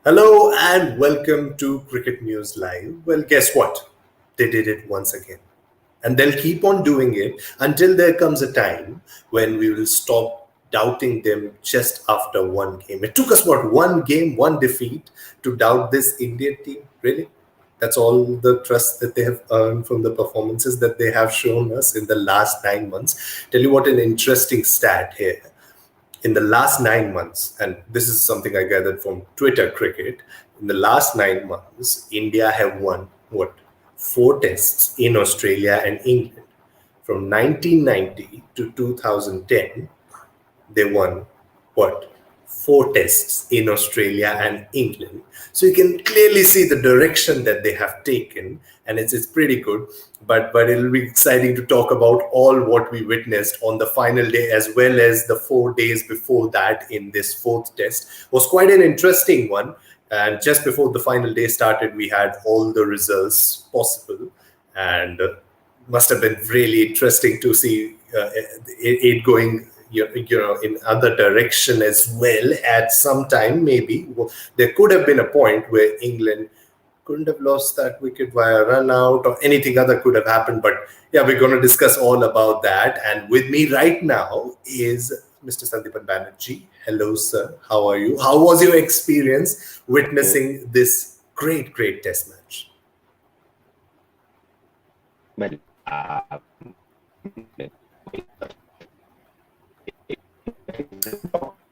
Hello and welcome to Cricket News Live. Well, guess what? They did it once again. And they'll keep on doing it until there comes a time when we will stop doubting them just after one game. It took us, what, one game, one defeat to doubt this Indian team? Really? That's all the trust that they have earned from the performances that they have shown us in the last 9 months. Tell you what, an interesting stat here in the last 9 months, and this is something I gathered from Twitter Cricket, in the last 9 months, India have won what? Four tests in Australia and England. From 1990 to 2010, they won what? Four tests in Australia and England. So you can clearly see the direction that they have taken, and it's pretty good. But it'll be exciting to talk about all what we witnessed on the final day as well as the 4 days before that in this fourth test. It was quite an interesting one. And just before the final day started, we had all the results possible, and must have been really interesting to see it going in other direction as well at some time. Maybe there could have been a point where England couldn't have lost that wicket via run out or anything other could have happened. But yeah, we're going to discuss all about that. And with me right now is Mr. Sandipan Banerjee. Hello, sir. How are you? How was your experience witnessing this great test match? Well,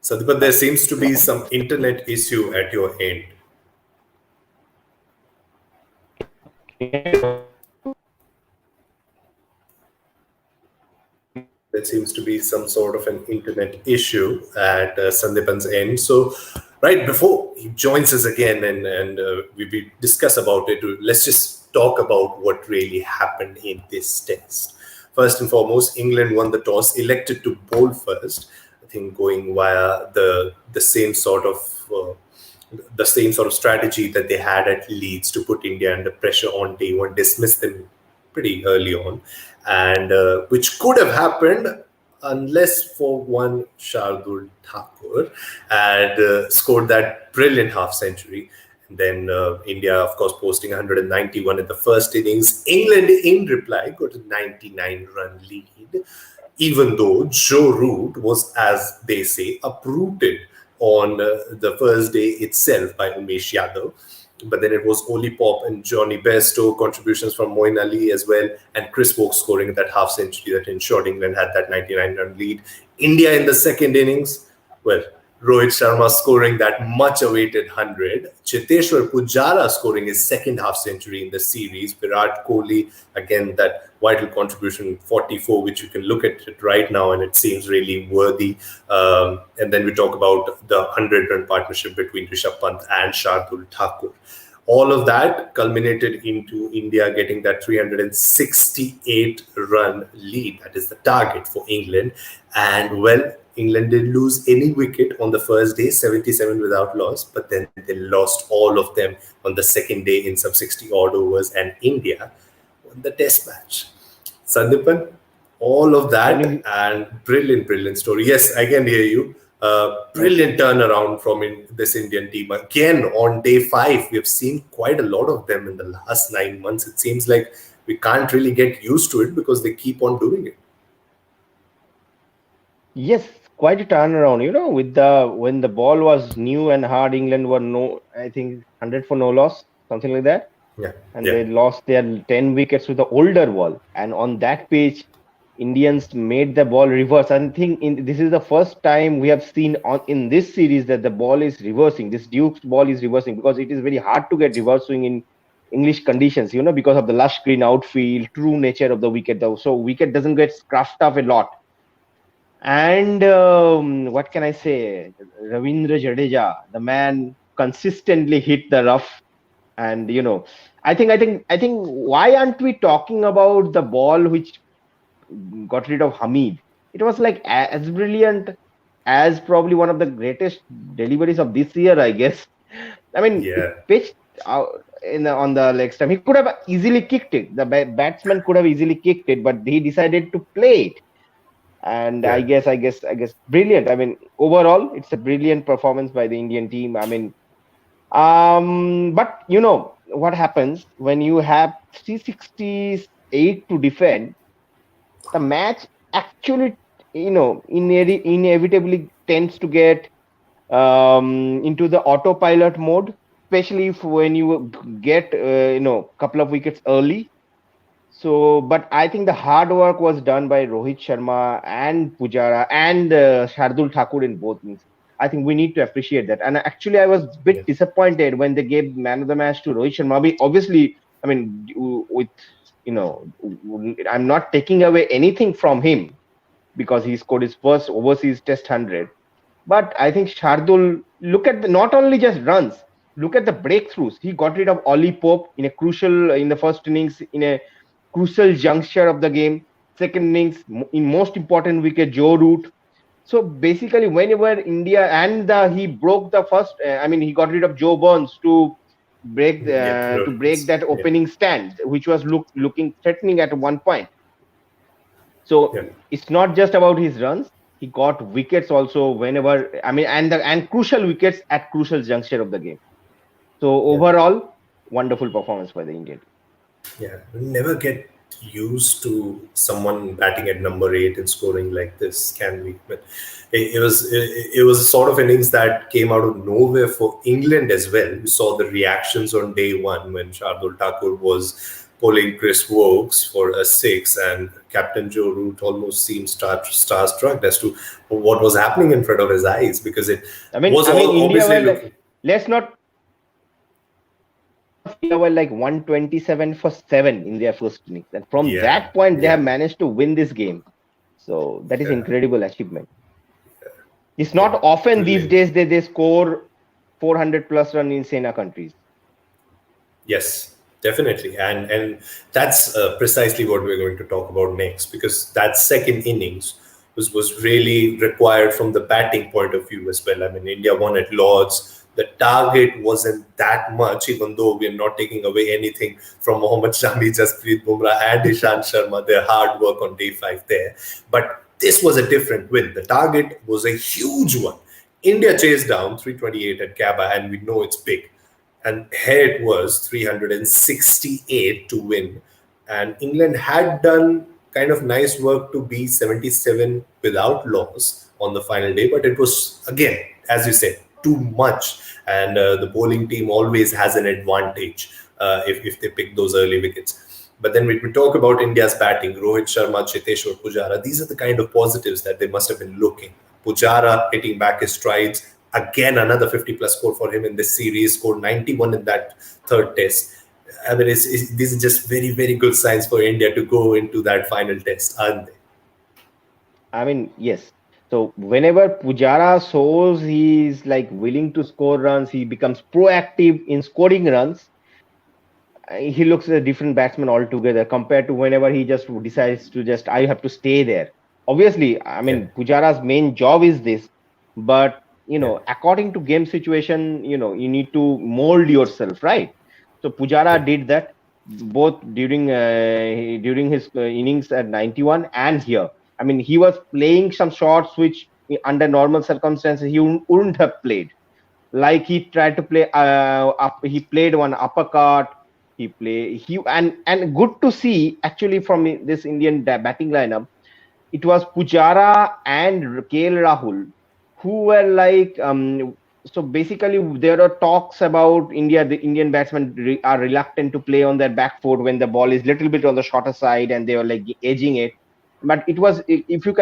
Sandipan, there seems to be some internet issue at your end. There seems to be some sort of an internet issue at Sandipan's end. So, right before he joins us again and we discuss about it, let's just talk about what really happened in this test. First and foremost, England won the toss, elected to bowl first. I think going via the same sort of strategy that they had at Leeds to put India under pressure on day one, dismiss them pretty early on, and which could have happened unless for one Shardul Thakur had scored that brilliant half century. And then India, of course, posting 191 in the first innings. England, in reply, got a 99-run lead, even though Joe Root was, as they say, uprooted on the first day itself by Umesh Yadav. But then it was Oli Pop and Johnny Bairstow, contributions from Moeen Ali as well, and Chris Woakes scoring that half century that ensured England had that 99-run lead. India in the second innings, well, Rohit Sharma scoring that much-awaited 100. Cheteshwar Pujara scoring his second half-century in the series. Virat Kohli, again, that vital contribution, 44, which you can look at it right now, and it seems really worthy. And then we talk about the 100-run partnership between Rishabh Pant and Shardul Thakur. All of that culminated into India getting that 368-run lead. That is the target for England. And, well, England didn't lose any wicket on the first day, 77 without loss, but then they lost all of them on the second day in some 60-odd overs, and India won the test match. Sandipan, all of that and brilliant story. Yes, I can hear you. Brilliant turnaround from this Indian team. Again, on day 5, we've seen quite a lot of them in the last 9 months. It seems like we can't really get used to it because they keep on doing it. yes, quite a turnaround. With when the ball was new and hard, England were I think 100 for no loss, something like that. Yeah. And they lost their 10 wickets with the older ball. And on that pitch, Indians made the ball reverse. I think this is the first time we have seen in this series that the ball is reversing. This Duke's ball is reversing because it is very hard to get reverse swing in English conditions, because of the lush green outfield, true nature of the wicket. So wicket doesn't get scruffed up a lot. And what can I say? Ravindra Jadeja, the man consistently hit the rough. And I think why aren't we talking about the ball which got rid of Hamid? It was like as brilliant as probably one of the greatest deliveries of this year, I guess. I mean, it pitched out on the leg stump. He could have easily kicked it. The batsman could have easily kicked it, but he decided to play it. And I guess brilliant. I mean, overall, it's a brilliant performance by the Indian team. I mean, But what happens when you have 368 to defend, the match actually, inevitably tends to get into the autopilot mode, especially if when you get, couple of wickets early. So, but I think the hard work was done by Rohit Sharma and Pujara and Shardul Thakur in both innings. I think we need to appreciate that. And actually, I was a bit Yeah, disappointed when they gave man of the match to Rohit Sharma. Obviously, I mean, with I'm not taking away anything from him because he scored his first overseas Test 100. But I think Shardul, look at not only just runs, look at the breakthroughs. He got rid of Ollie Pope in the first innings, in a crucial juncture of the game. Second innings, in most important wicket, Joe Root. So basically, whenever India he broke the first, he got rid of Joe Burns yeah, to break Florence. that Yeah, opening stand, which was looking threatening at one point. So yeah, it's not just about his runs. He got wickets also whenever, and crucial wickets at crucial juncture of the game. So yeah. overall, wonderful performance by the Indian team. Yeah, we never get used to someone batting at number 8 and scoring like this, can we? But it was a sort of innings that came out of nowhere for England as well. We saw the reactions on day one when Shardul Thakur was pulling Chris Wokes for a six, and Captain Joe Root almost seemed starstruck as to what was happening in front of his eyes, because it was all India obviously were like, looking. let's not forget India were like 127 for 7 in their first innings. And from Yeah, that point, they yeah, have managed to win this game. So that is yeah, incredible achievement. It's yeah, not often these brilliant. days that they score 400 plus run in Sena countries. Yes, definitely, and that's precisely what we're going to talk about next, because that second innings was really required from the batting point of view as well. I mean, India won at Lords. The target wasn't that much, even though we are not taking away anything from Mohammad Shami, Jasprit Bumrah, and Ishant Sharma. Their hard work on day 5 there, but this was a different win. The target was a huge one. India chased down 328 at Gabba, and we know it's big, and here it was 368 to win. And England had done kind of nice work to be 77 without loss on the final day, but it was, again, as you said, too much. And the bowling team always has an advantage if they pick those early wickets. But then when we talk about India's batting, Rohit Sharma, Cheteshwar Pujara, these are the kind of positives that they must have been looking. Pujara hitting back his strides. Again, another 50 plus score for him in this series, scored 91 in that third test. I mean, these are just very, very good signs for India to go into that final test, aren't they? Yes. So whenever Pujara shows he's like willing to score runs, he becomes proactive in scoring runs. He looks a different batsman altogether compared to whenever he just decides to just I have to stay there. Obviously, Yeah, Pujara's main job is this, but yeah, according to game situation, you need to mold yourself, right? So yeah, Pujara did that both during his innings at 91 and here. He was playing some shots which under normal circumstances he wouldn't have played, like he tried to play he played one uppercut. And good to see actually from this Indian batting lineup. It was Pujara and Rahul who were like so basically there are talks about the Indian batsmen are reluctant to play on their back foot when the ball is little bit on the shorter side and they were like edging it. But it was, if you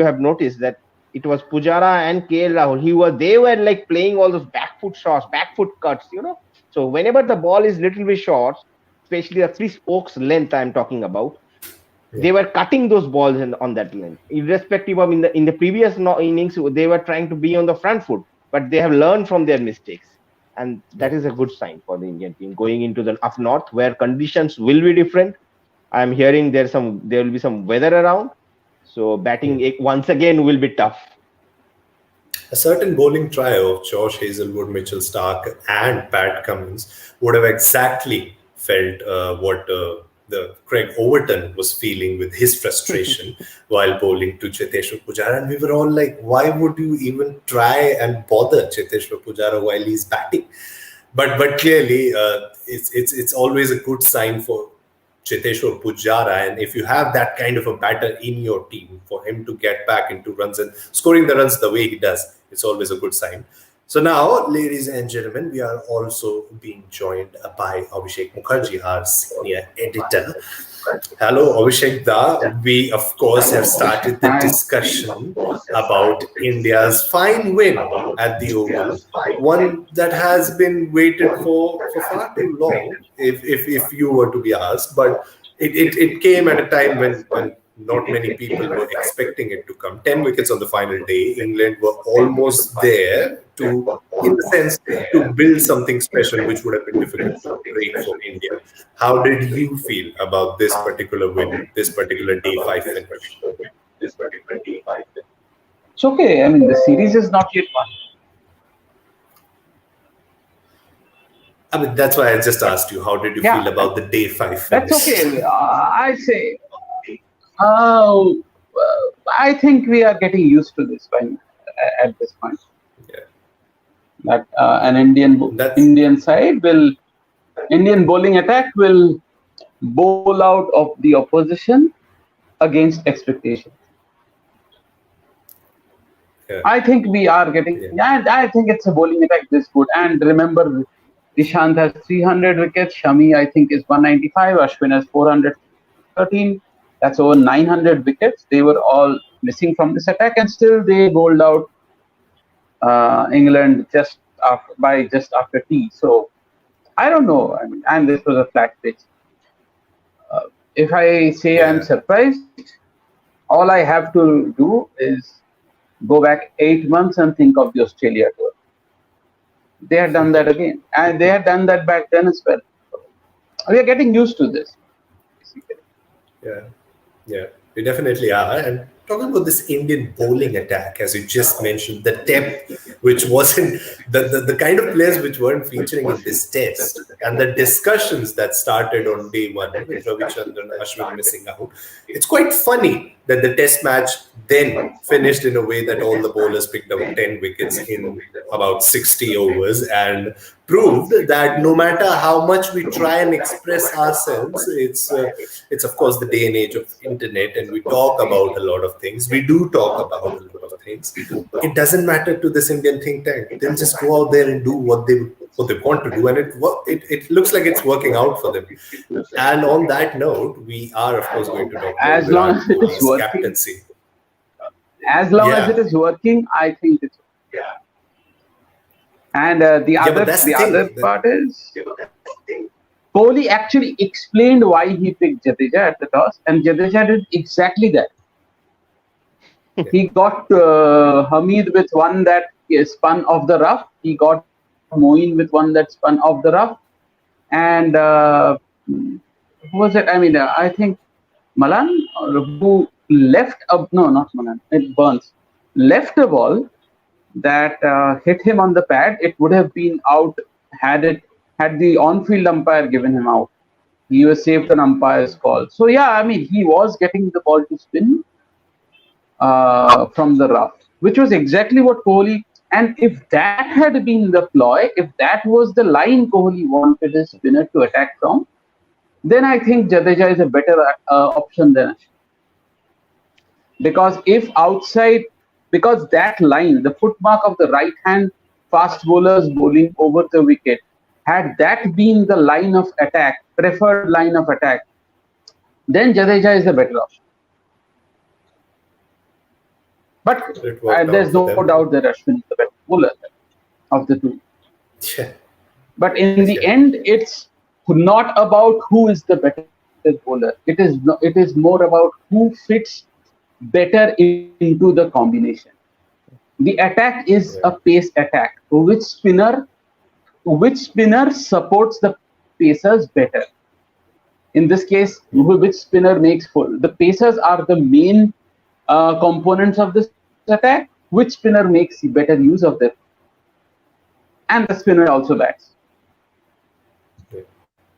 have noticed that it was Pujara and Rahul. They were like playing all those back foot shots, back foot cuts. So whenever the ball is little bit short, especially the Chris Oakes length I'm talking about, yeah, they were cutting those balls on that length. Irrespective of in the previous innings, they were trying to be on the front foot, but they have learned from their mistakes, and yeah, that is a good sign for the Indian team going into the up north where conditions will be different. I'm hearing there will be some weather around, so batting once again will be tough. A certain bowling trio of Josh Hazelwood, Mitchell Stark, and Pat Cummins would have exactly felt what. the Craig Overton was feeling with his frustration while bowling to Cheteshwar Pujara, and we were all like, "Why would you even try and bother Cheteshwar Pujara while he's batting?" But clearly, it's always a good sign for Cheteshwar Pujara, and if you have that kind of a batter in your team, for him to get back into runs and scoring the runs the way he does, it's always a good sign. So now, ladies and gentlemen, we are also being joined by Abhishek Mukherjee, our senior editor. Hello, Abhishek Da. We, of course, have started the Hi. discussion about India's fine win at the Oval, one that has been waited for far too long, if you were to be asked. But it came at a time when not many people were expecting it to come. 10 wickets on the final day. England were almost there to, in the sense, to build something special, which would have been difficult to break for India. How did you feel about this particular win, this particular day five finish? It's okay. I mean, the series is not yet won. I mean, that's why I just asked you, how did you Yeah, feel about the day five finish? that's okay. I say, I think we are getting used to this at this point. Yeah. That an Indian side will, Indian bowling attack will bowl out of the opposition against expectations. Yeah. I think we are getting, and I think it's a bowling attack this good. And remember, Dishant has 300 wickets. Shami, I think, is 195. Ashwin has 413. That's over 900 wickets. They were all missing from this attack, and still they bowled out England just after tea. So I don't know. I mean, and this was a flat pitch. If I say I'm surprised, all I have to do is go back 8 months and think of the Australia tour. They had done that again, and they had done that back then as well. We are getting used to this. Yeah, we definitely are. And talking about this Indian bowling attack, as you just mentioned, the depth, which wasn't the kind of players which weren't featuring in this test, and the discussions that started on day one with Ravichandran Ashwin missing out. It's quite funny that the test match then finished in a way that all the bowlers picked up 10 wickets in about 60 overs, and proved that no matter how much we try and express ourselves, it's of course the day and age of internet, and we talk about a lot of things. We do talk about a lot of things. It doesn't matter to this Indian think tank. They'll just go out there and do what they want to do, and it looks like it's working out for them. And on that note, we are of course going to talk about as long as it is working. Captaincy. As long as it is working, I think it's okay. And the other part is, Kohli actually explained why he picked Jadeja at the toss, and Jadeja did exactly that. He got Hamid with one that spun off the rough. He got Moeen with one that spun off the rough. And who was it? I mean, I think Malan, who left not Malan, it Burns, left a ball that hit him on the pad. It would have been out had the on-field umpire given him out. He was saved an umpire's call. So yeah, I mean, he was getting the ball to spin from the rough, which was exactly what Kohli. And if that had been the ploy, if that was the line Kohli wanted his spinner to attack from, then I think Jadeja is a better option than Ashwin. Because that line, the footmark of the right hand fast bowlers bowling over the wicket, had that been the line of attack, preferred line of attack, then Jadeja is the better option. But there's no doubt that Ashwin is the better bowler of the two. Yeah. But in the end, it's not about who is the better bowler. It is more about who fits better into the combination. The attack is a pace attack. Which spinner supports the pacers better? In this case, which spinner makes full? The pacers are the main components of this attack. Which spinner makes better use of them? And the spinner also bats.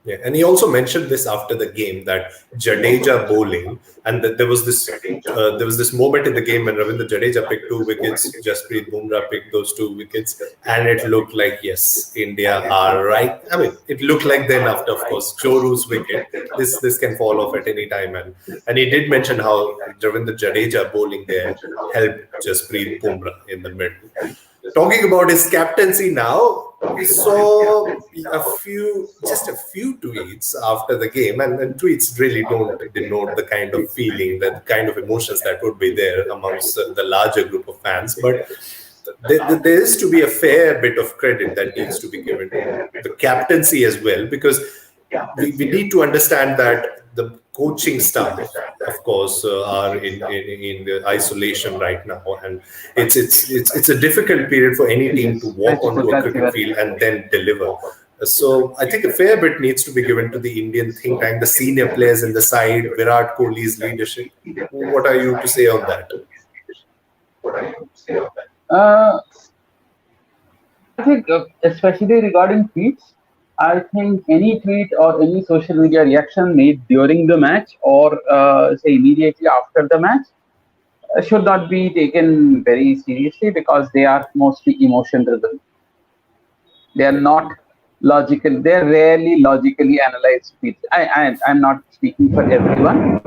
Yeah, and he also mentioned this after the game that Jadeja bowling, and that there was this moment in the game when Ravindra Jadeja picked 2 wickets, Jasprit Bumrah picked those 2 wickets, and it looked like yes, India are right. I mean, it looked like then after, of course, Choru's wicket, this can fall off at any time, and he did mention how Ravindra Jadeja bowling there helped Jasprit Bumrah in the middle. Talking about his captaincy now, we saw just a few tweets after the game, and tweets really don't denote the kind of feeling, the kind of emotions that would be there amongst the larger group of fans. But there is to be a fair bit of credit that needs to be given to the captaincy as well, because we need to understand that the coaching staff, of course, are in the isolation right now, and it's a difficult period for any team to walk onto a cricket field and then deliver. So I think a fair bit needs to be given to the Indian think tank, the senior players in the side, Virat Kohli's leadership. What are you to say on that? I think, especially regarding tweets, I think any tweet or any social media reaction made during the match or say immediately after the match should not be taken very seriously because they are mostly emotion driven. They are not logical. They are rarely logically analyzed tweets. I'm not speaking for everyone.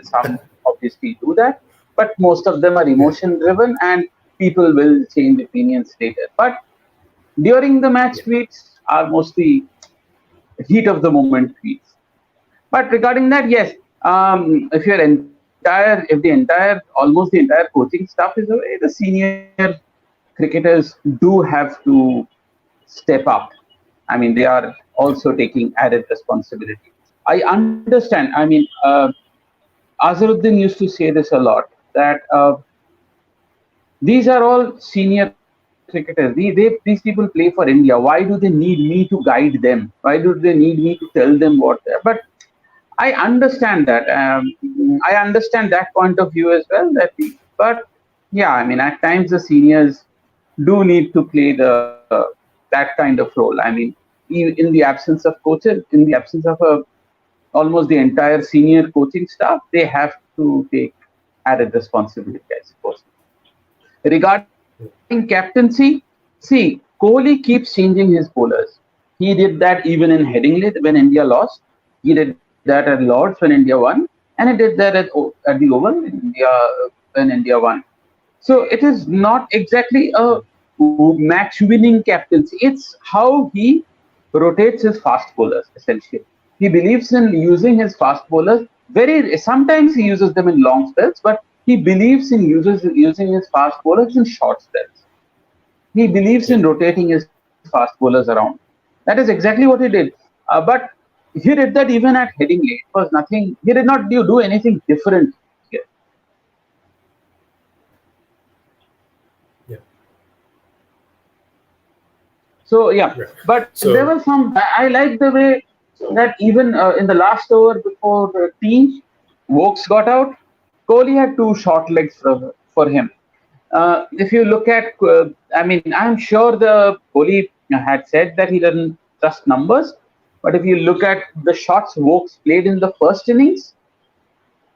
Some obviously do that, but most of them are emotion driven and people will change opinions later. But during the match tweets are mostly heat of the moment tweets. But regarding that, yes, almost the entire coaching staff is away, the senior cricketers do have to step up. I mean, they are also taking added responsibility. I understand. I mean, Azharuddin used to say this a lot, that these are all senior cricketers. These people play for India. Why do they need me to guide them? Why do they need me to tell them what they're? But I understand that. I understand that point of view as well. But yeah, I mean, at times the seniors do need to play that kind of role. I mean, in the absence of coaches, in the absence of almost the entire senior coaching staff, they have to take added responsibility, I suppose. Regarding captaincy, see, Kohli keeps changing his bowlers. He did that even in Headingley when India lost. He did that at Lords when India won, and he did that at the Oval when India won. So it is not exactly a match-winning captaincy. It's how he rotates his fast bowlers, essentially. He believes in using his fast bowlers. Sometimes he uses them in long spells, but he believes in using his fast bowlers in short spells. He believes in rotating his fast bowlers around. That is exactly what he did. But he did that even at Headingley. It was nothing. He did not do anything different here. Yeah. So yeah, but there was some. I like the way that even in the last over before Vokes got out, Kohli had 2 short legs for him. If you look at, I mean, I'm sure the Kohli had said that he doesn't trust numbers, but if you look at the shots Vokes played in the first innings,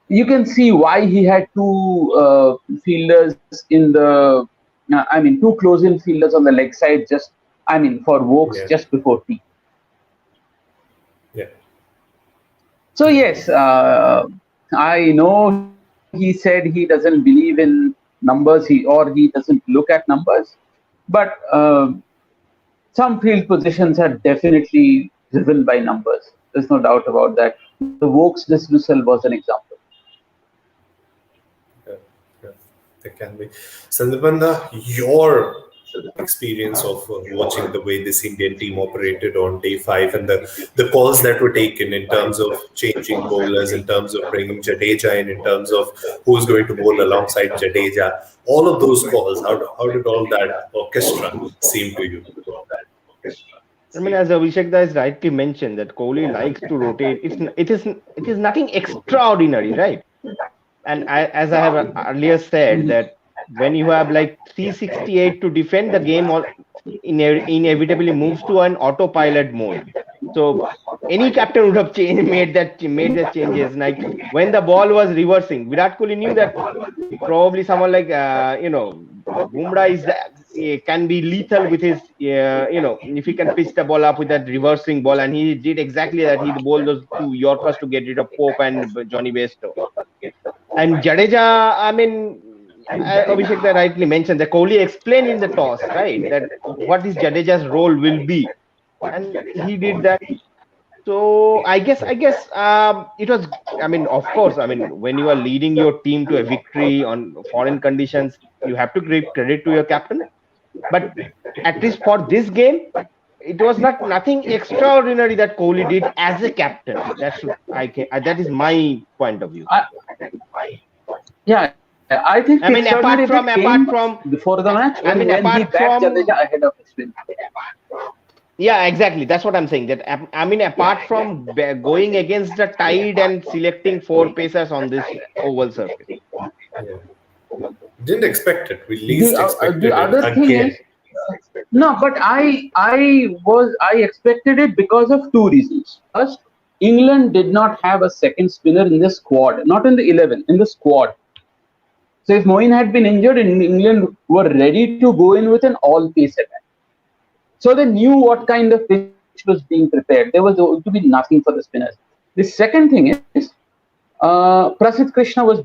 you can see why he had 2 fielders in the, 2 close-in fielders on the leg side for Vokes just before tea. Yeah. So yes, I know he said he doesn't believe in numbers, he doesn't look at numbers, but some field positions are definitely driven by numbers. There's no doubt about that. The Vokes dismissal was an example. Yeah, there can be. Sandipan, your experience of watching the way this Indian team operated on day 5 and the calls that were taken in terms of changing bowlers, in terms of bringing Jadeja in terms of who's going to bowl alongside Jadeja, all of those calls, how did all that orchestra seem to you? I mean, as Abhishek has rightly mentioned, that Kohli likes to rotate. It is nothing extraordinary, right? And as I have earlier said, that when you have like 368 to defend, the game inevitably moves to an autopilot mode. So any captain would have made the changes. Like when the ball was reversing, Virat Kohli knew that probably someone like Bumrah can be lethal with his if he can pitch the ball up with that reversing ball, and he did exactly that. He bowled those two Yorkers to get rid of Pope and Johnny Bairstow. And Jadeja, I mean, Abhishek that rightly mentioned that Kohli explained in the toss, right, that what is Jadeja's role will be, and he did that. So I guess it was. I mean, of course, I mean, when you are leading your team to a victory on foreign conditions, you have to give credit to your captain. But at least for this game, it was nothing extraordinary that Kohli did as a captain. That is my point of view. Yeah, I think. I mean, apart from before the match, I mean, when he backed Jadeja ahead of his win. Yeah, exactly. That's what I'm saying. That I mean, apart from going against the tide and selecting 4 pacers on this oval surface. Yeah. Didn't expect it. We least expected the other it thing again. is, no, but I expected it because of 2 reasons. First, England did not have a second spinner in the squad, not in the 11, in the squad. So if Moeen had been injured, England were ready to go in with an all-pace attack. So they knew what kind of pitch was being prepared. There was going to be nothing for the spinners. The second thing is, Prasidh Krishna was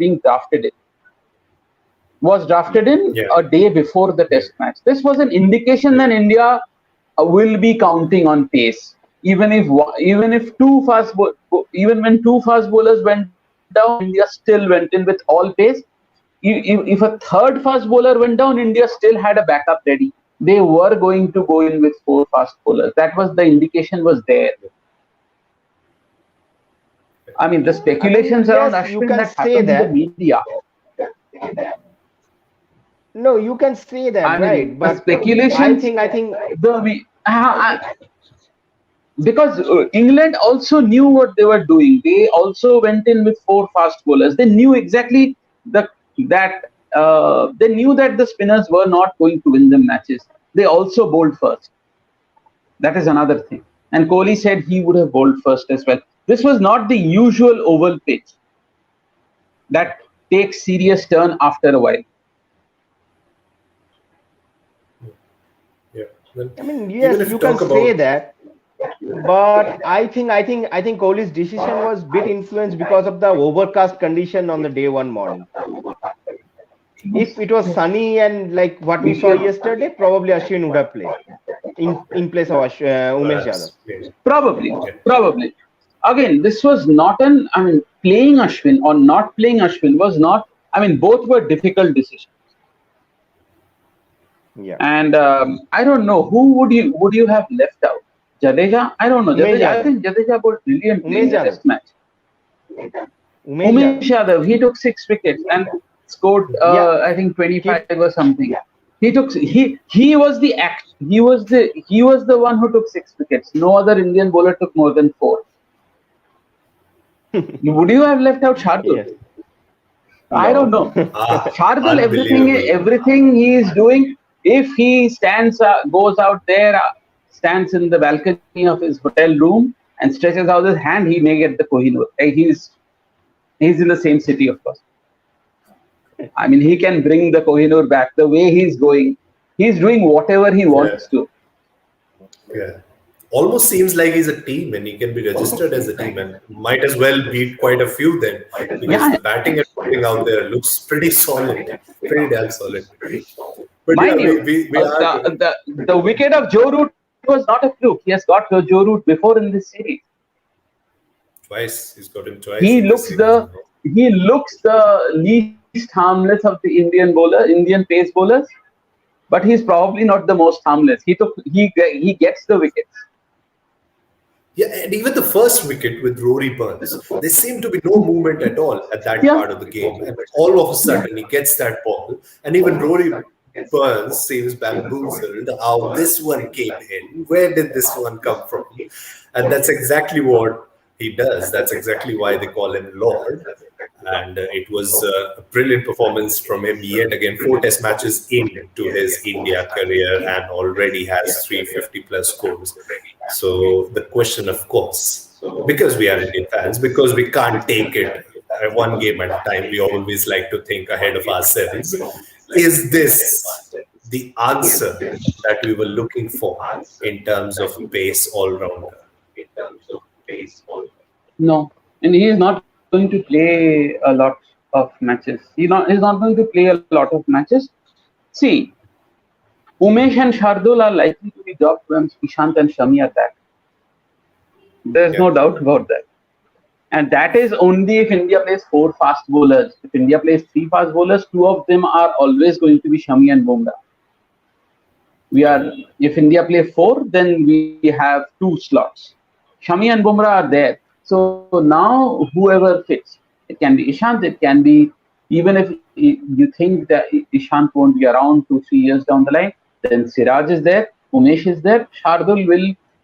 drafted in a day before the test match. This was an indication that India will be counting on pace. Even when 2 fast bowlers went down, India still went in with all pace. If a third fast bowler went down, India still had a backup ready. They were going to go in with 4 fast bowlers. That was the indication was there. I mean, the speculations around Ashwin that happened in the media. No, you can say that, right? But speculations. I think because England also knew what they were doing. They also went in with 4 fast bowlers. They knew exactly that they knew that the spinners were not going to win the matches. They also bowled first. That is another thing. And Kohli said he would have bowled first as well. This was not the usual oval pitch that takes serious turn after a while. Yeah. Well, I mean, yes, you can say that. But I think Kohli's decision was a bit influenced because of the overcast condition on the day 1 morning. If it was sunny and like what we saw yesterday, probably Ashwin would have played in place of Umesh Yadav. Probably. Again, this was not playing Ashwin or not playing Ashwin was not. I mean, both were difficult decisions. Yeah. And I don't know who would you have left out. Jadeja? I don't know. I think Jadeja bowled brilliantly in the test match. Umesh Yadav, he took 6 wickets and scored I think 25 or something. He was the one who took 6 wickets. No other Indian bowler took more than 4. Would you have left out Shardul? Yes. No. I don't know. Shardul, everything he is doing, if he goes out there, stands in the balcony of his hotel room and stretches out his hand, he may get the Kohinoor. He's in the same city, of course. I mean, he can bring the Kohinoor back the way he's going. He's doing whatever he wants to. Yeah. Almost seems like he's a team and he can be registered as a team and might as well beat quite a few then. Because the batting and bowling out there looks pretty solid. Pretty damn solid. But mind you, the wicket of Joe Root was not a fluke. He has got Joe Root before in this series. Twice. He's got him twice. He looks the least harmless of the Indian pace bowlers, but he's probably not the most harmless. He gets the wickets. Yeah, and even the first wicket with Rory Burns, there seemed to be no movement at all at that part of the game. And all of a sudden, he gets that ball, and even Rory Burns seems bamboozled how this one came in. Where did this one come from? And that's exactly what He does. That's exactly why they call him Lord. And it was a brilliant performance from him yet again. 4 test matches into his India career and already has 350 plus scores. So the question, of course, because we are Indian fans, because we can't take it one game at a time, we always like to think ahead of ourselves. Is this the answer that we were looking for in terms of pace all rounder? No, and he is not going to play a lot of matches. He's not going to play a lot of matches. See, Umesh and Shardul are likely to be dropped when Ishant and Shami are back. There's no doubt about that. And that is only if India plays 4 fast bowlers. If India plays 3 fast bowlers, 2 of them are always going to be Shami and Bumrah. If India play 4, then we have 2 slots. Shami and Bumrah are there. So now whoever fits, it can be Ishant, it can be, even if you think that Ishant won't be around 2-3 years down the line, then Siraj is there, Umesh is there,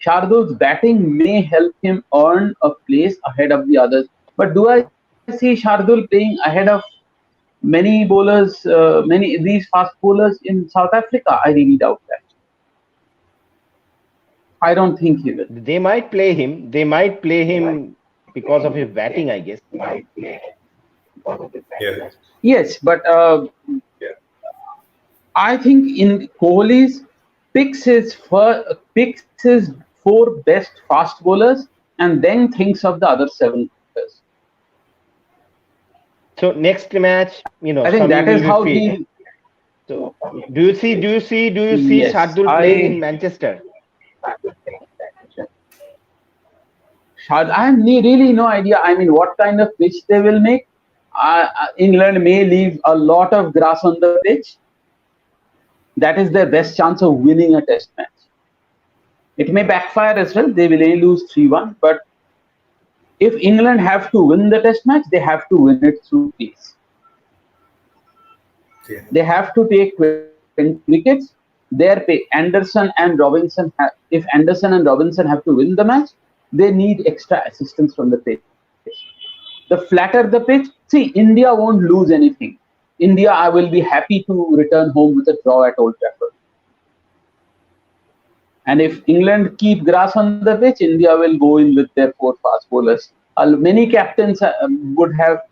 Shardul's batting may help him earn a place ahead of the others. But do I see Shardul playing ahead of many bowlers, these fast bowlers in South Africa? I really doubt that. I don't think he will. They might play him. They might play him because of his batting, I guess. Yeah. Yes, but I think in Kohli's picks his 4 best fast bowlers and then thinks of the other 7 bowlers. So next match, I think that is how he. So do you see yes, Shardul playing in Manchester? I have really no idea. I mean, what kind of pitch they will make. England may leave a lot of grass on the pitch. That is their best chance of winning a test match. It may backfire as well. They will only lose 3-1. But if England have to win the test match, they have to win it through pace. Yeah. They have to take 20 wickets. Anderson and Robinson. If Anderson and Robinson have to win the match, they need extra assistance from the pitch. The flatter the pitch, see, India won't lose anything. India, I will be happy to return home with a draw at Old Trafford. And if England keep grass on the pitch, India will go in with their 4 fast bowlers. Many captains would have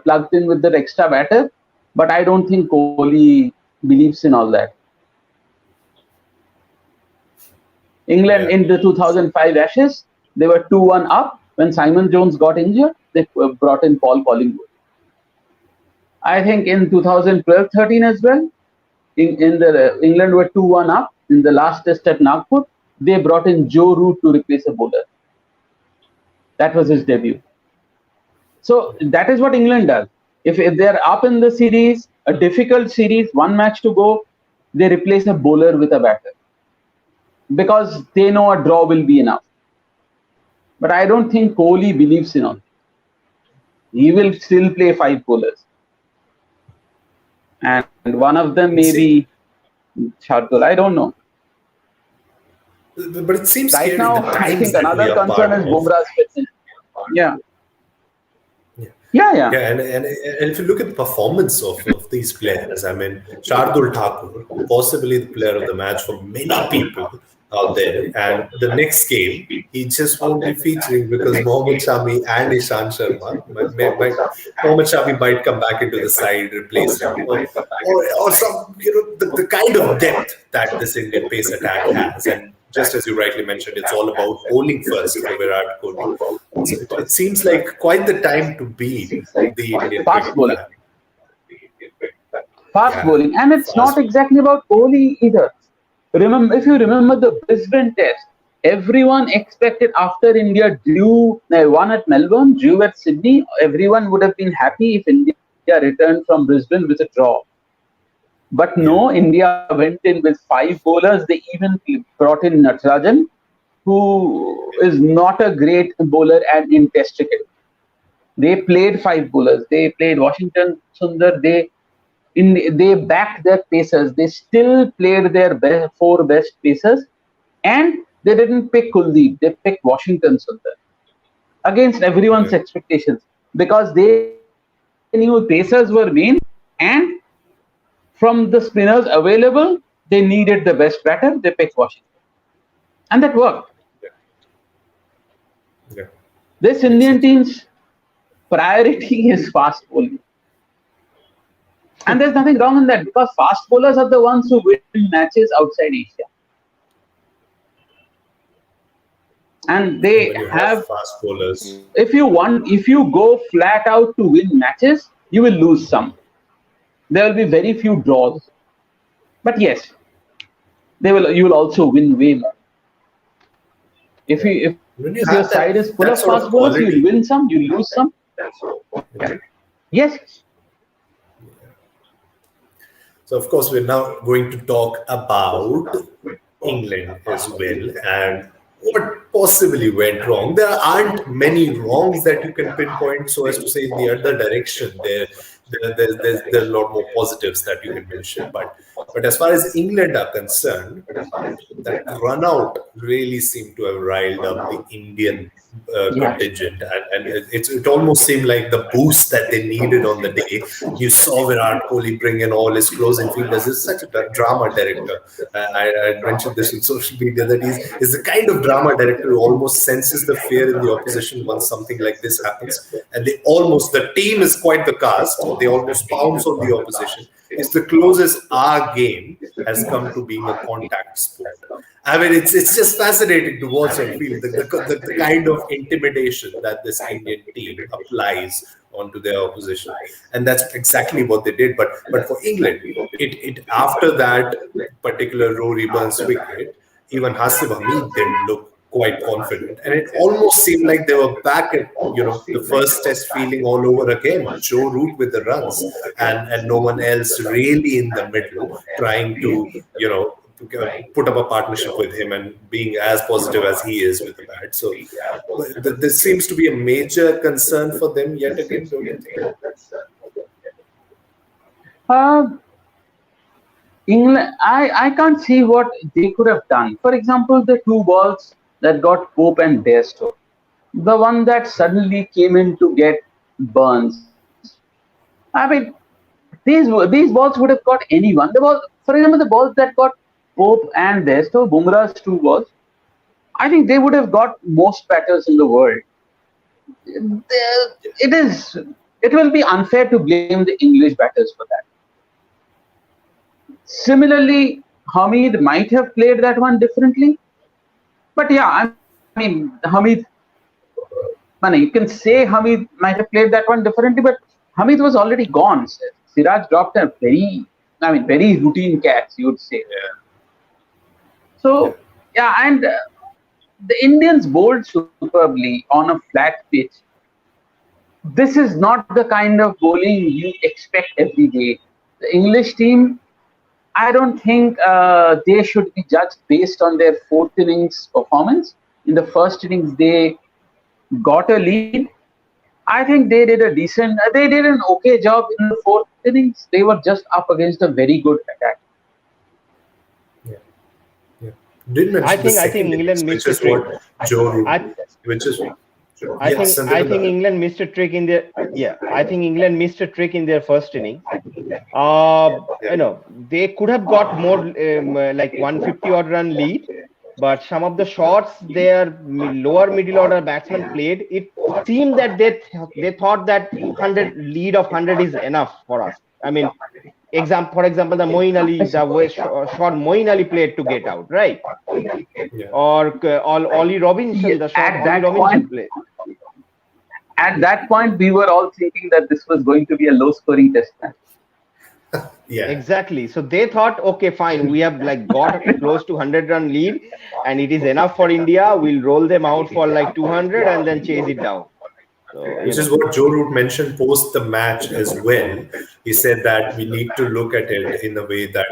plugged in with their extra batter, but I don't think Kohli believes in all that. England in the 2005 Ashes, they were 2-1 up. When Simon Jones got injured, they brought in Paul Collingwood. I think in 2012-13 as well, England were 2-1 up in the last test at Nagpur. They brought in Joe Root to replace a bowler. That was his debut. So that is what England does. If they're up in the series, a difficult series, 1 match to go, they replace a bowler with a batter. Because they know a draw will be enough. But I don't think Kohli believes in all. He will still play 5 bowlers. And one of them may be Shardul. I don't know. But it seems right now, I think another concern is Bumrah's fitness. Yeah. And if you look at the performance of these players, I mean, Shardul Thakur, possibly the player of the match for many people out there, and the next game, he just won't be featuring because Mohammad Shami and Ishant Sharma, Mohammad Shami might come back into the side, replace him, or some, the kind of depth that this Indian pace attack has. And just as you rightly mentioned, it's all about bowling first for Virat Kohli. So it seems like quite the time to be the Indian fast bowling. Fast bowling. And it's not exactly about Kohli either. If you remember the Brisbane test, everyone expected after India won at Melbourne, drew at Sydney, everyone would have been happy if India returned from Brisbane with a draw. But no, India went in with 5 bowlers. They even brought in Natarajan, who is not a great bowler and in test cricket. They played 5 bowlers. They played Washington Sundar. They backed their pacers. They still played their 4 best pacers, and they didn't pick Kuldeep. They picked Washington Sundar. against everyone's expectations, because they knew pacers were main, and from the spinners available, they needed the best batter. They picked Washington, and that worked. Yeah. This Indian team's priority is fast bowling. And there's nothing wrong in that, because fast bowlers are the ones who win matches outside Asia. And they When you have, fast bowlers. if you go flat out to win matches, you will lose some. There will be very few draws. But yes, you will also win way more. If your side is full of fast bowlers, you'll win some, you'll lose some. Yes. So, of course, we're now going to talk about England as well and what possibly went wrong. There aren't many wrongs that you can pinpoint so as to say in the other direction. There are a lot more positives that you can mention. But as far as England are concerned, that run out really seemed to have riled up the Indian contingent, and it almost seemed like the boost that they needed on the day. You saw Virat Kohli bring in all his closing fielders. He's such a drama director. I mentioned this on social media that he's the kind of drama director who almost senses the fear in the opposition once something like this happens, and the team is quite the cast. They almost pounce on the opposition. It's the closest our game has come to being a contact sport. I mean, it's just fascinating to watch and feel the kind of intimidation that this Indian team applies onto their opposition, and that's exactly what they did. But for England, it after that particular Rory Burns wicket, even Hasib Hamid didn't look quite confident, and it almost seemed like they were back at the first test feeling all over again. Joe Root with the runs, and no one else really in the middle trying to put up a partnership with him and being as positive as he is with the bat. So this seems to be a major concern for them yet again, don't you think? England, I can't see what they could have done. For example, the two balls that got Pope and Bairstow, the one that suddenly came in to get Burns. I mean, these balls would have got anyone. For example, the balls that got Pope and Bairstow, Bumrah's two balls, I think they would have got most batters in the world. It will be unfair to blame the English batters for that. Similarly, Hamid might have played that one differently. But yeah, I mean, Hamid, you can say Hamid might have played that one differently, but Hamid was already gone. Siraj dropped a very routine catch, you would say. Yeah. So, yeah, and the Indians bowled superbly on a flat pitch. This is not the kind of bowling you expect every day. The English team, I don't think they should be judged based on their fourth innings performance. In the first innings, they got a lead. I think they did an okay job in the fourth innings. They were just up against a very good attack. I think England missed a trick. I think England missed a trick in their I think England missed a trick in their first inning. They could have got more like 150 odd run lead, but some of the shots their lower middle order batsmen played, it seemed that they thought that 100 lead of 100 is enough for us. I mean, for example, the Moeen Ali, shot Moeen Ali played to get out, right? Yeah. Or Ollie Robinson, the shot Ollie Robinson played. At that point, we were all thinking that this was going to be a low-scoring test match. Yeah, exactly. So they thought, okay, fine, we have got close to 100-run lead, and it is enough for India. We'll roll them out for 200 and then chase it down. Which is what Joe Root mentioned post the match as well. He said that we need to look at it in a way that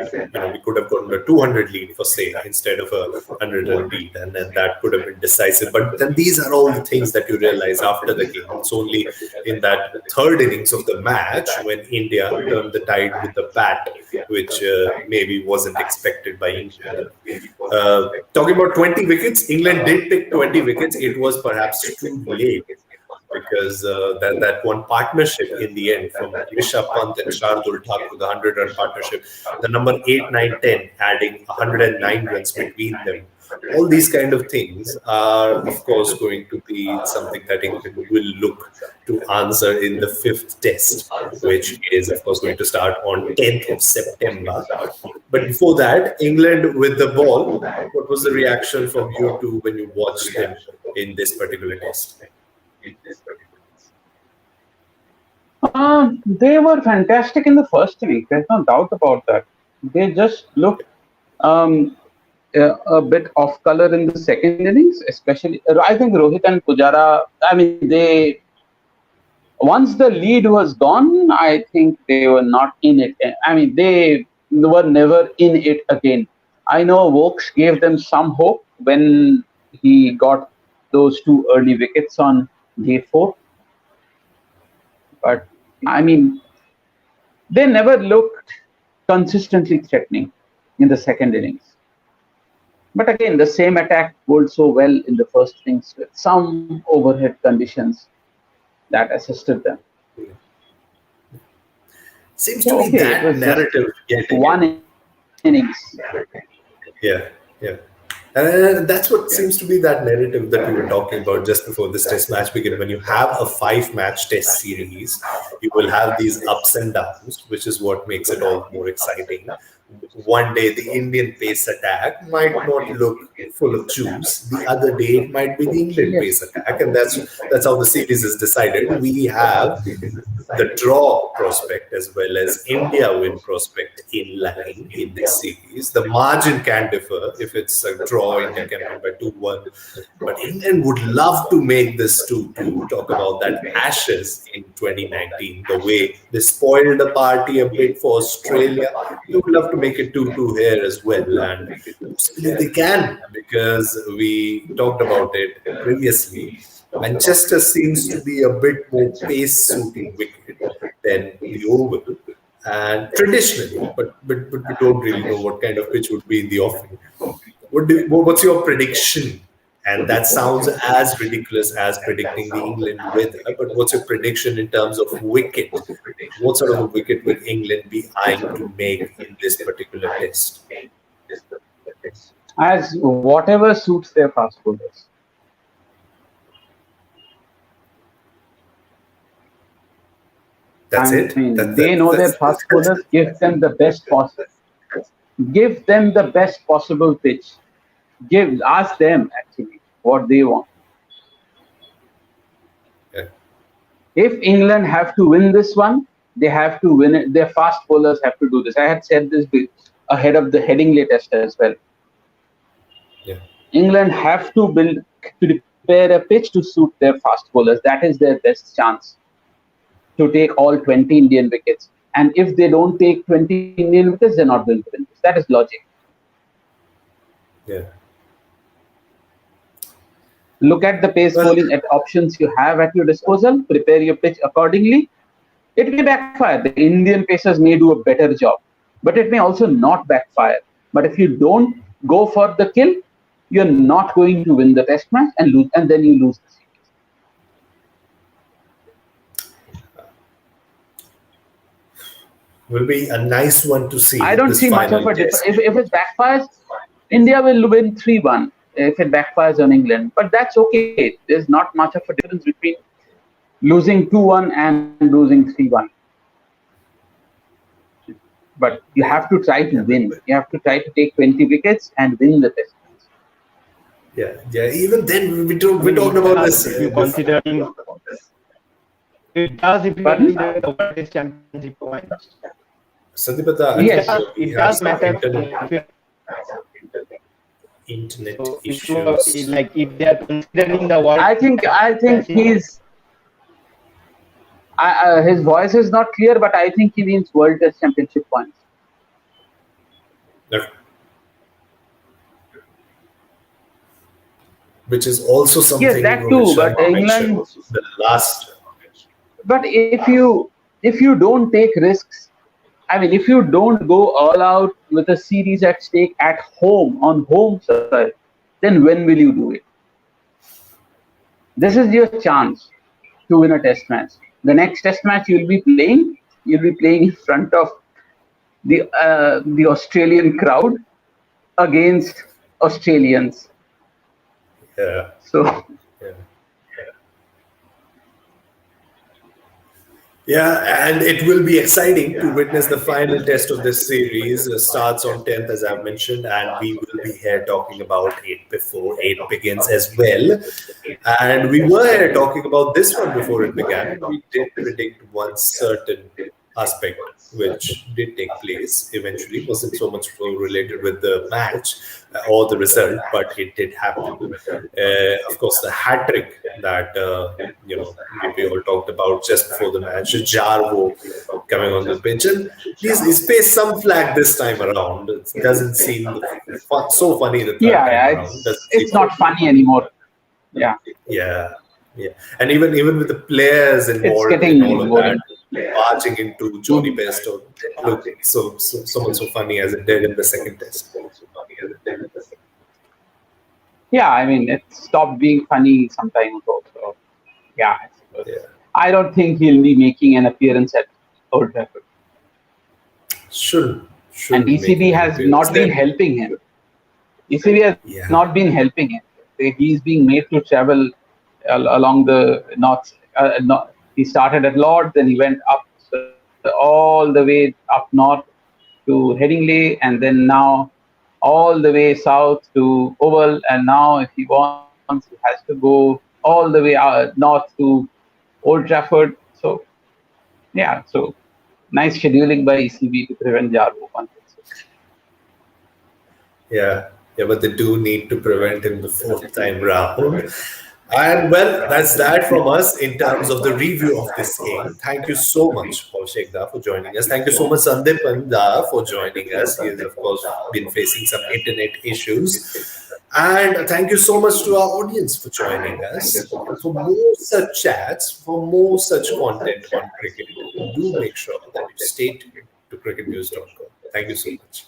we could have gotten a 200 lead for say instead of a 100-run lead, and then that could have been decisive. But then these are all the things that you realize after the game. It's only in that third innings of the match when India turned the tide with the bat, which maybe wasn't expected by England. Talking about 20 wickets, England did pick 20 wickets. It was perhaps too late, because that one partnership in the end from Rishabh Pant and Shardul Thakur, the 100-run partnership, the number 8, 9, 10, adding 109 runs between them. All these kind of things are, of course, going to be something that England will look to answer in the fifth test, which is, of course, going to start on 10th of September. But before that, England with the ball, what was the reaction from you two when you watched them in this particular test? They were fantastic in the first inning. There's no doubt about that. They just looked a bit off color in the second innings, especially. I think Rohit and Pujara. I mean, they once the lead was gone, I think they were not in it. I mean, they were never in it again. I know Vokes gave them some hope when he got those 2 early wickets on day 4. But, I mean, they never looked consistently threatening in the second innings. But again, the same attack bowled so well in the first innings with some overhead conditions that assisted them. Seems to be that narrative. One innings. Yeah. And that's what seems to be that narrative that we were talking about just before this test match began. When you have a 5-match test series, you will have these ups and downs, which is what makes it all more exciting. One day, the Indian pace attack might not look full of juice. The other day, it might be the England pace attack. And that's how the series is decided. We have the draw prospect as well as India win prospect in line in this series. The margin can differ. If it's a draw, India can win by 2-1. But England would love to make this 2-2. Talk about that Ashes in 2019, the way they spoiled the party a bit for Australia. They would love to make it 2-2 here as well. And possibly they can, because we talked about it previously. Manchester seems to be a bit more pace-suiting wicket than the Oval, and traditionally, but we don't really know what kind of pitch would be in the offing. What's your prediction? And that sounds as ridiculous as predicting the England weather, but what's your prediction in terms of wicket? What sort of a wicket will England be eyeing to make in this particular test? As whatever suits their fast bowlers. That's it. They know their fast bowlers. Give them the best possible. Give them the best possible pitch. Ask them actually what they want. Yeah. If England have to win this one, they have to win it. Their fast bowlers have to do this. I had said this ahead of the Headingley test as well. Yeah. England have to prepare a pitch to suit their fast bowlers. That is their best chance to take all 20 Indian wickets. And if they don't take 20 Indian wickets, they're not going to win this. That is logic. Yeah. Look at the pace bowling at options you have at your disposal. Prepare your pitch accordingly. It may backfire. The Indian pacers may do a better job, but it may also not backfire. But if you don't go for the kill, you're not going to win the test match and lose, and then you lose the series. Will be a nice one to see. I don't see much of a difference. If it backfires, India will win 3-1 if it backfires on England. But that's okay. There's not much of a difference between losing 2-1 and losing 3-1. But you have to try to win. You have to try to take 20 wickets and win the test. Yeah. Even then, we talked about this. Considering it does if you consider the World Test Championship points. Sandipan, yes, it does matter. Internet so issues. Like if they are considering the World, I think he's His voice is not clear, but I think he means World Test Championship points. Okay. Which is also Yes, something that Rohit too. But Sharma mentioned England. the last. But if you don't take risks, I mean, if you don't go all out with a series at stake at home on home soil, then when will you do it? This is your chance to win a test match. The next test match you'll be playing in front of the Australian crowd against Australians. Yeah. So Yeah. Yeah, and it will be exciting to witness the final test of this series. Starts on 10th, as I've mentioned, and we will be here talking about it before it begins as well. And we were here talking about this one before it began, and we did predict one certain aspect which did take place eventually. Wasn't so much related with the match or the result, but it did happen. Of course, the hat trick that we all talked about just before the match, Jarvo coming on the pitch, and he's faced some flag this time around. It doesn't seem so funny the third time yeah, around. Doesn't seem it's not funny anymore. Yeah, yeah, yeah, and even with the players it's involved in all getting of that, boring. barging into Johnny Mhm. Bairstow, look so much so funny as it did in the second test. Yeah, I mean, it stopped being funny some time ago. So yeah, I suppose. Yeah, I don't think he'll be making an appearance at Old Trafford. And shouldn't be ECB making an has appearance not there. been helping him. ECB has not Yeah, been helping him. He's being made to travel along the north. He started at Lord, then he went up all the way up north to Headingley, and then now all the way south to Oval. And now, if he wants, he has to go all the way north to Old Trafford. So, yeah, so nice scheduling by ECB to prevent Jarvo conflicts. yeah, but they do need to prevent him the fourth time round. And well, that's that from us in terms of the review of this game. Thank you so much, Abhishek Da, for joining us. Thank you so much, Sandipan Da, for joining us. He has, of course, been facing some internet issues. And thank you so much to our audience for joining us. For more such chats, for more such content on cricket, do make sure that you stay tuned to cricketnews.com. Thank you so much.